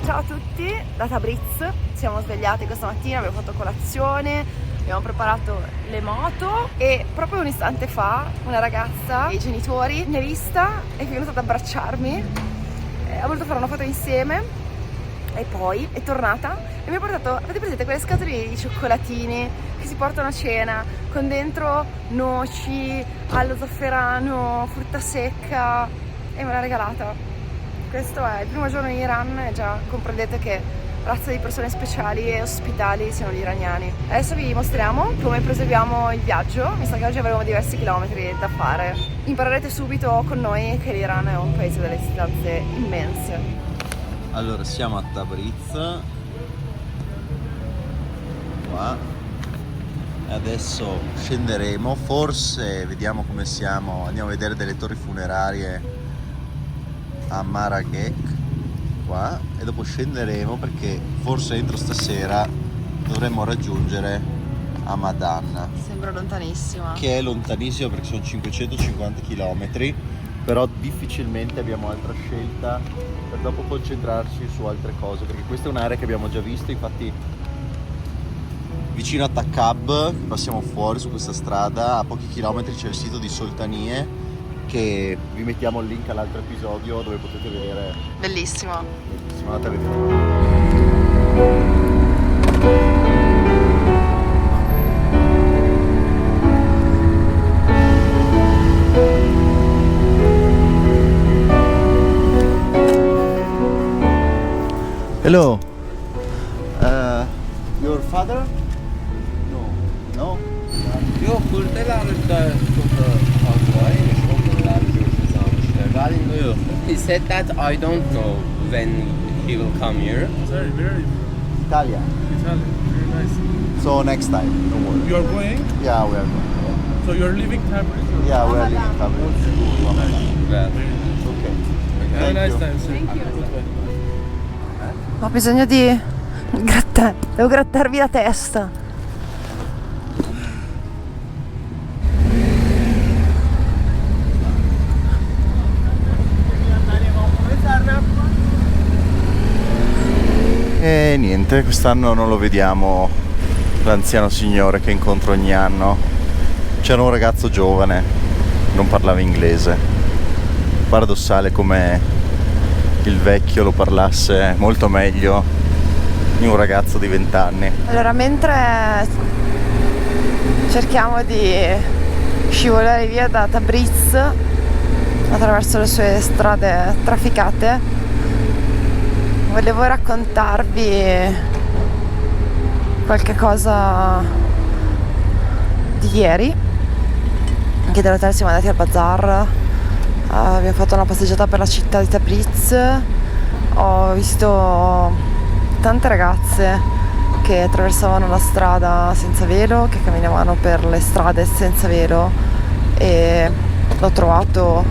Ciao a tutti da Tabriz, siamo svegliati questa mattina, abbiamo fatto colazione, abbiamo preparato le moto e proprio un istante fa una ragazza e i genitori mi ha vista e è venuta ad abbracciarmi, ha voluto fare una foto insieme e poi è tornata e mi ha portato, avete presente quelle scatole di cioccolatini che si portano a cena con dentro noci, allo zafferano, frutta secca e me l'ha regalata. Questo è il primo giorno in Iran e già comprendete che razza di persone speciali e ospitali siano gli iraniani. Adesso vi mostriamo come proseguiamo il viaggio, mi sa che oggi avremo diversi chilometri da fare. Imparerete subito con noi che l'Iran è un paese delle distanze immense. Allora siamo a Tabriz qua e adesso scenderemo, forse vediamo come siamo, andiamo a vedere delle torri funerarie a Marrakech qua e dopo scenderemo perché forse entro stasera dovremmo raggiungere Hamadan. Sembra lontanissima. Che è lontanissimo perché sono 550 km, però difficilmente abbiamo altra scelta per dopo concentrarci su altre cose, perché questa è un'area che abbiamo già visto, infatti vicino a Takkab, passiamo fuori su questa strada, a pochi chilometri c'è il sito di Soltanie, che vi mettiamo il link all'altro episodio dove potete vedere. Bellissimo. Bellissimo, andate a vedere. Hello. Your father? No. No? Yok, buradalar da He said that I don't know when he will come here. Sorry, where are you? Italia. Italy. Very nice. So next time, don't worry. You are going? Yeah, we are going. So you are leaving Tabriz? Or? Yeah, we are leaving Tabriz to Hamadan. Well, Okay. Have a Thank nice you. time, sir. Thank you. Goodbye. Ho bisogno di devo grattarvi la testa. E niente, quest'anno non lo vediamo l'anziano signore che incontro ogni anno. C'era un ragazzo giovane, non parlava inglese. Paradossale come il vecchio lo parlasse molto meglio di un ragazzo di 20 anni. Allora, mentre cerchiamo di scivolare via da Tabriz attraverso le sue strade trafficate, volevo raccontarvi qualche cosa di ieri, che dall'hotel siamo andati al bazar, abbiamo fatto una passeggiata per la città di Tabriz, ho visto tante ragazze che attraversavano la strada senza velo, che camminavano per le strade senza velo e l'ho trovato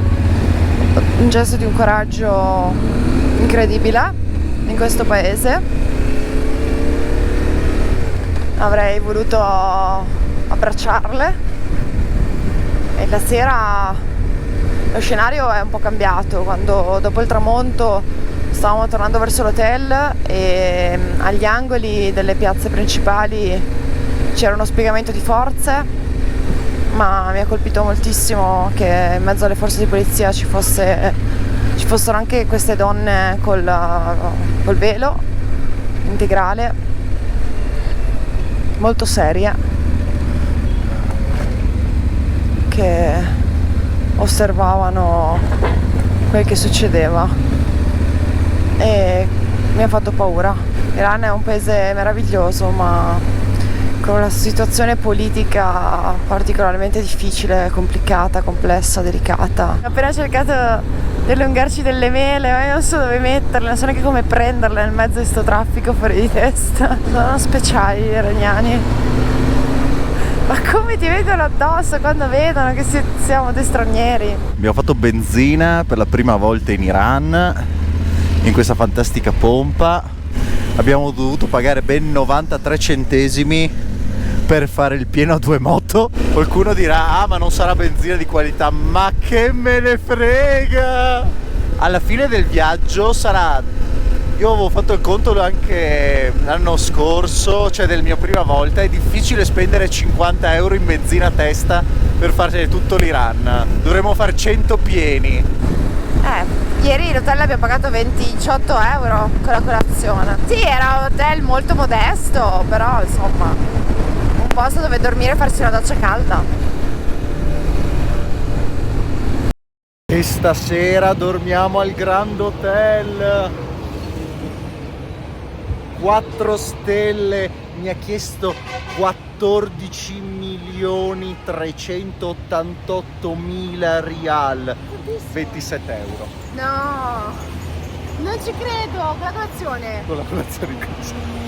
un gesto di un coraggio incredibile in questo paese. Avrei voluto abbracciarle e la sera lo scenario è un po' cambiato, quando dopo il tramonto stavamo tornando verso l'hotel e agli angoli delle piazze principali c'era uno spiegamento di forze, ma mi ha colpito moltissimo che in mezzo alle forze di polizia ci fossero anche queste donne col velo integrale, molto serie, che osservavano quel che succedeva e mi ha fatto paura. L'Iran è un paese meraviglioso, ma con una situazione politica particolarmente difficile, complicata, complessa, delicata. Ho appena cercato di allungarci delle mele, ma io non so dove metterle, non so neanche come prenderle nel mezzo di sto traffico fuori di testa. Sono speciali gli iraniani. Ma come ti vedono addosso quando vedono che siamo dei stranieri? Abbiamo fatto benzina per la prima volta in Iran, in questa fantastica pompa. Abbiamo dovuto pagare ben 93 centesimi per fare il pieno a 2 moto. Qualcuno dirà: ah, ma non sarà benzina di qualità. Ma che me ne frega! Alla fine del viaggio sarà Io avevo fatto il conto anche l'anno scorso, cioè del mio prima volta, è difficile spendere 50 euro in benzina a testa per fare tutto l'Iran. Dovremmo fare 100 pieni. Ieri l'hotel abbiamo pagato 28 euro con la colazione. Sì, era un hotel molto modesto, però insomma, un posto dove dormire e farsi una doccia calda. E stasera dormiamo al Grand Hotel. 4 stelle, mi ha chiesto 14.388.000 rial, 27 euro. No, non ci credo, con la colazione. Con la colazione inclusa.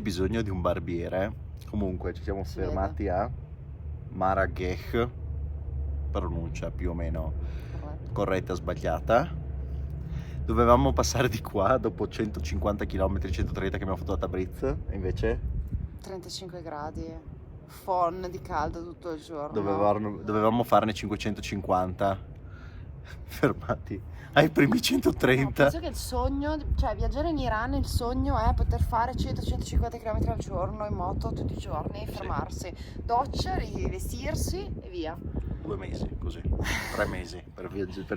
Bisogno di un barbiere. Comunque ci siamo fermati a Marrakech, pronuncia più o meno corretta, sbagliata. Dovevamo passare di qua dopo 150 km, 130 che abbiamo fatto da Tabriz, e invece 35 gradi, phon di caldo tutto il giorno. Dovevamo farne 550, fermati ai primi 130. No, penso che il sogno, cioè viaggiare in Iran, il sogno è poter fare 100-150 km al giorno in moto tutti i giorni, fermarsi, doccia, rivestirsi e via. 2 mesi, così, 3 mesi per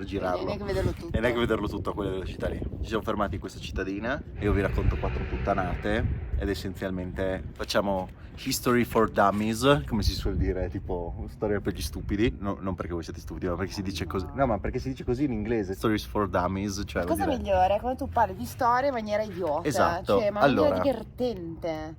girarlo. E neanche vederlo tutto. E neanche vederlo tutto a quelle velocità lì. Ci siamo fermati in questa cittadina e io vi racconto 4 puttanate ed essenzialmente facciamo history for dummies, come si suol dire, tipo storia per gli stupidi. No, non perché voi siete stupidi, ma perché si dice così. No, ma perché si dice così in inglese, stories for dummies, cioè la cosa migliore è quando tu parli di storia in maniera idiota. Esatto. Cioè, ma in maniera divertente.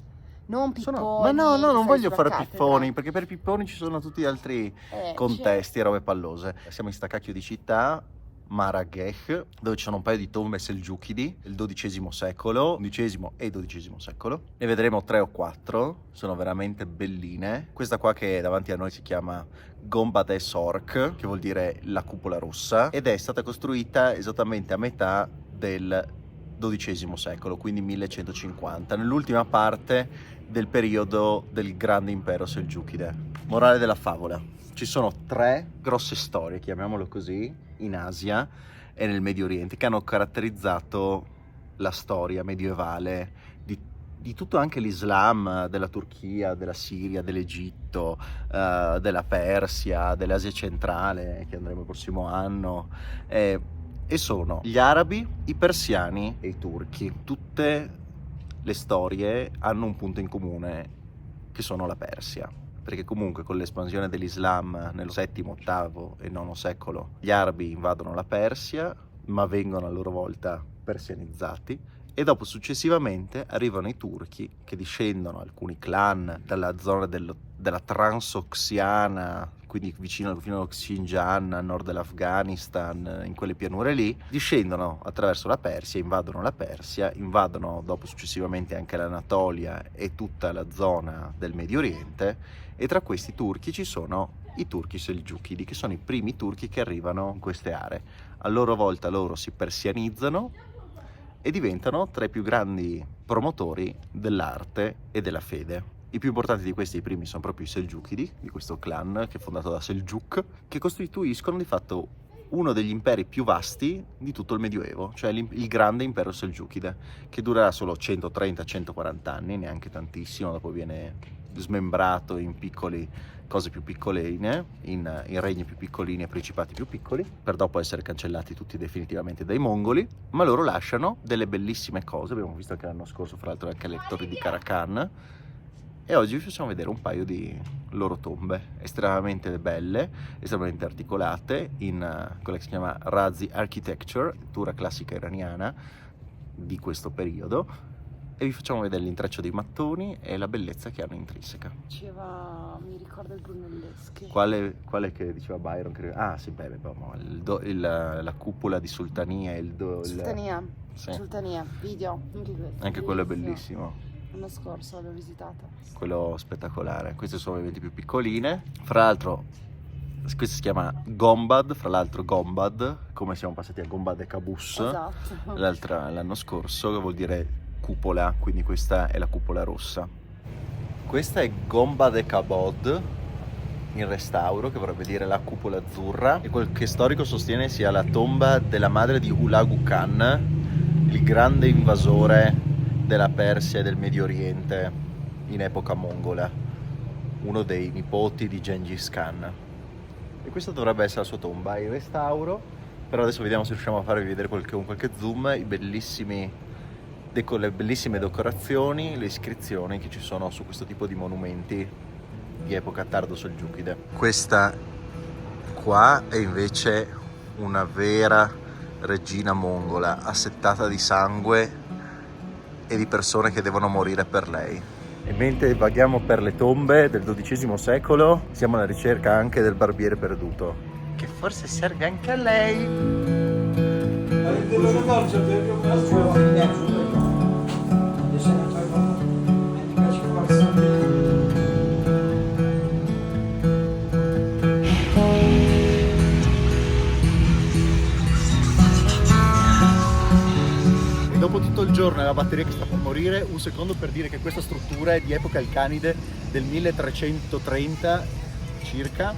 Non pipponi. Ma no, non voglio fare cattedra. pipponi, perché per i pipponi ci sono tutti altri contesti e robe pallose. Siamo in sta cacchio di città, Marrakech, dove ci sono un paio di tombe selgiukidi del XII secolo, XI e XII secolo. Ne vedremo 3 o 4, sono veramente belline. Questa qua che è davanti a noi si chiama Gombad-e Sork, che vuol dire la cupola rossa, ed è stata costruita esattamente a metà del XII secolo, quindi 1150, nell'ultima parte del periodo del grande impero selgiukide. Morale della favola: ci sono 3 grosse storie, chiamiamolo così, in Asia e nel Medio Oriente che hanno caratterizzato la storia medievale di tutto, anche l'Islam, della Turchia, della Siria, dell'Egitto, della Persia, dell'Asia centrale, che andremo il prossimo anno, e sono gli arabi, i persiani e i turchi. Tutte le storie hanno un punto in comune, che sono la Persia, perché comunque con l'espansione dell'Islam nel VII, VIII e IX secolo gli arabi invadono la Persia, ma vengono a loro volta persianizzati, e dopo successivamente arrivano i turchi, che discendono alcuni clan dalla zona della Transoxiana, quindi fino allo Xinjiang, a nord dell'Afghanistan, in quelle pianure lì, discendono attraverso la Persia, invadono dopo successivamente anche l'Anatolia e tutta la zona del Medio Oriente, e tra questi turchi ci sono i turchi selgiukidi, che sono i primi turchi che arrivano in queste aree. A loro volta loro si persianizzano e diventano tra i più grandi promotori dell'arte e della fede. I più importanti di questi, i primi, sono proprio i selgiukidi, di questo clan che è fondato da Seljuk, che costituiscono di fatto uno degli imperi più vasti di tutto il Medioevo, cioè il grande impero selgiukide, che durerà solo 130-140 anni, neanche tantissimo, dopo viene smembrato in cose più piccoline, in regni più piccolini e principati più piccoli, per dopo essere cancellati tutti definitivamente dai mongoli, ma loro lasciano delle bellissime cose. Abbiamo visto anche l'anno scorso, fra l'altro, anche le torri di Karakan, e oggi vi facciamo vedere un paio di loro tombe estremamente belle, estremamente articolate, in quella che si chiama Razi Architecture, architettura classica iraniana di questo periodo, e vi facciamo vedere l'intreccio dei mattoni e la bellezza che hanno intrinseca. Mi ricorda il Brunelleschi. Quale che diceva Byron? Sì, la cupola di Sultania. Sultania, Sì. Sultania, video, Anche quello è bellissimo. L'anno scorso l'ho visitata. Quello spettacolare. Queste sono ovviamente più piccoline. Fra l'altro, questo si chiama Gombad, come siamo passati a Gombad e Cabus Esatto. l'anno scorso, che vuol dire cupola, quindi questa è la cupola rossa. Questa è Gombad e Kabod in restauro, che vorrebbe dire la cupola azzurra, e qualche storico sostiene sia la tomba della madre di Hulagu Khan, il grande invasore della Persia e del Medio Oriente in epoca mongola, uno dei nipoti di Gengis Khan. E questa dovrebbe essere la sua tomba in restauro, però adesso vediamo se riusciamo a farvi vedere con qualche zoom le bellissime decorazioni, le iscrizioni che ci sono su questo tipo di monumenti di epoca tardo-selgiukide. Questa qua è invece una vera regina mongola, assettata di sangue e di persone che devono morire per lei. E mentre vaghiamo per le tombe del XII secolo, siamo alla ricerca anche del barbiere perduto, che forse serve anche a lei. Dopo tutto il giorno e la batteria che sta per morire, un secondo per dire che questa struttura è di epoca ilcanide del 1330 circa,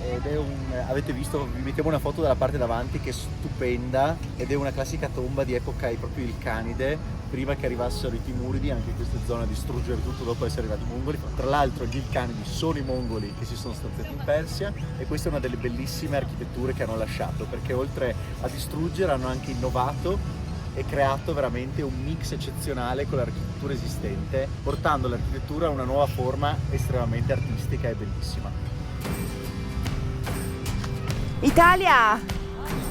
ed è avete visto, vi mettiamo una foto dalla parte davanti che è stupenda, ed è una classica tomba di epoca proprio ilcanide, prima che arrivassero i Timuridi, anche in questa zona, a distruggere tutto dopo essere arrivati i mongoli. Tra l'altro gli ilcanidi sono i mongoli che si sono stanziati in Persia, e questa è una delle bellissime architetture che hanno lasciato, perché oltre a distruggere hanno anche innovato e creato veramente un mix eccezionale con l'architettura esistente, portando l'architettura a una nuova forma estremamente artistica e bellissima.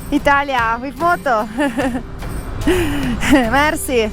Italia, vuoi foto? Merci.